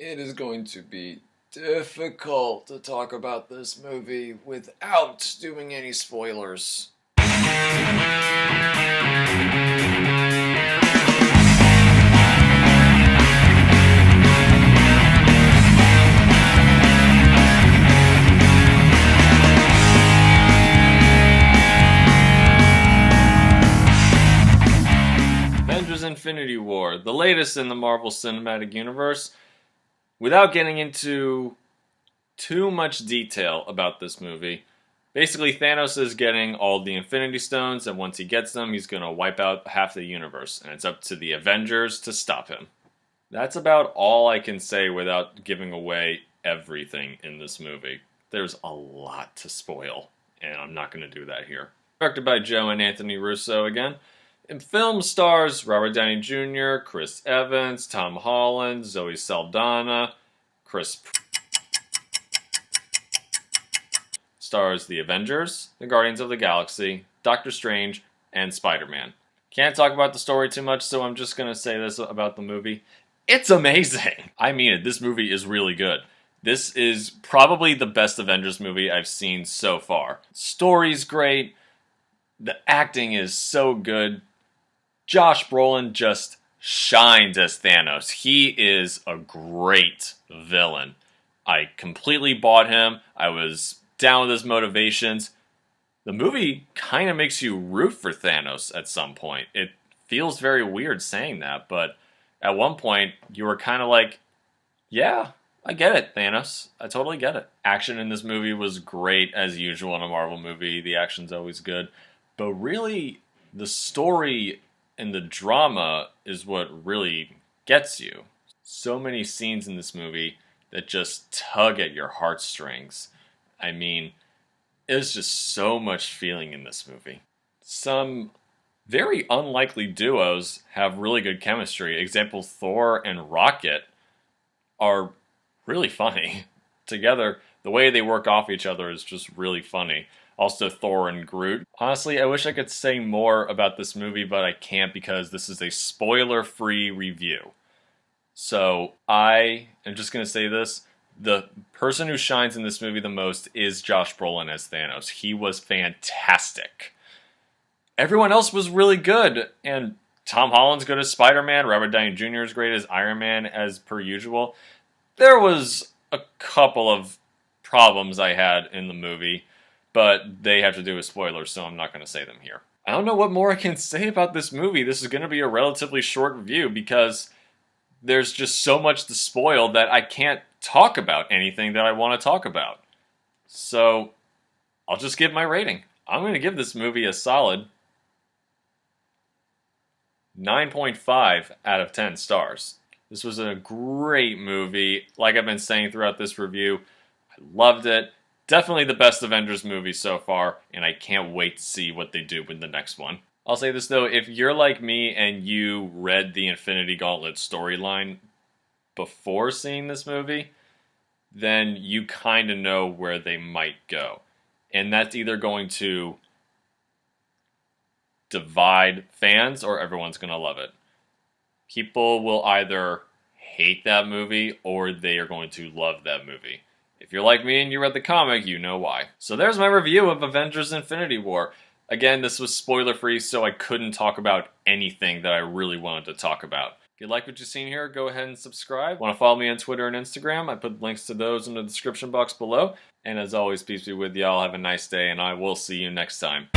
It is going to be difficult to talk about this movie without doing any spoilers. Avengers Infinity War, the latest in the Marvel Cinematic Universe. Without getting into too much detail about this movie, basically Thanos is getting all the Infinity Stones, and once he gets them, he's going to wipe out half the universe, and it's up to the Avengers to stop him. That's about all I can say without giving away everything in this movie. There's a lot to spoil, and I'm not going to do that here. Directed by Joe and Anthony Russo again. In film stars Robert Downey Jr., Chris Evans, Tom Holland, Zoe Saldana, stars the Avengers, the Guardians of the Galaxy, Doctor Strange, and Spider-Man. Can't talk about the story too much, so I'm just going to say this about the movie. It's amazing! I mean it, this movie is really good. This is probably the best Avengers movie I've seen so far. Story's great, the acting is so good. Josh Brolin just shines as Thanos. He is a great villain. I completely bought him. I was down with his motivations. The movie kind of makes you root for Thanos at some point. It feels very weird saying that, but at one point you were kind of like, yeah, I get it, Thanos. I totally get it. Action in this movie was great as usual in a Marvel movie. The action's always good. But really, the story and the drama is what really gets you. So many scenes in this movie that just tug at your heartstrings. I mean, there's just so much feeling in this movie. Some very unlikely duos have really good chemistry. Example, Thor and Rocket are really funny. Together, the way they work off each other is just really funny. Also, Thor and Groot. Honestly, I wish I could say more about this movie, but I can't because this is a spoiler-free review. So, I am just going to say this. The person who shines in this movie the most is Josh Brolin as Thanos. He was fantastic. Everyone else was really good, and Tom Holland's good as Spider-Man. Robert Downey Jr. is great as Iron Man, as per usual. There was a couple of problems I had in the movie, but they have to do with spoilers, so I'm not going to say them here. I don't know what more I can say about this movie. This is going to be a relatively short review because there's just so much to spoil that I can't talk about anything that I want to talk about. So, I'll just give my rating. I'm going to give this movie a solid 9.5 out of 10 stars. This was a great movie. Like I've been saying throughout this review, I loved it. Definitely the best Avengers movie so far, and I can't wait to see what they do with the next one. I'll say this though, if you're like me and you read the Infinity Gauntlet storyline before seeing this movie, then you kind of know where they might go. And that's either going to divide fans or everyone's going to love it. People will either hate that movie or they are going to love that movie. If you're like me and you read the comic, you know why. So there's my review of Avengers Infinity War. Again, this was spoiler-free, so I couldn't talk about anything that I really wanted to talk about. If you like what you've seen here, go ahead and subscribe. Want to follow me on Twitter and Instagram? I put links to those in the description box below. And as always, peace be with y'all. Have a nice day, and I will see you next time.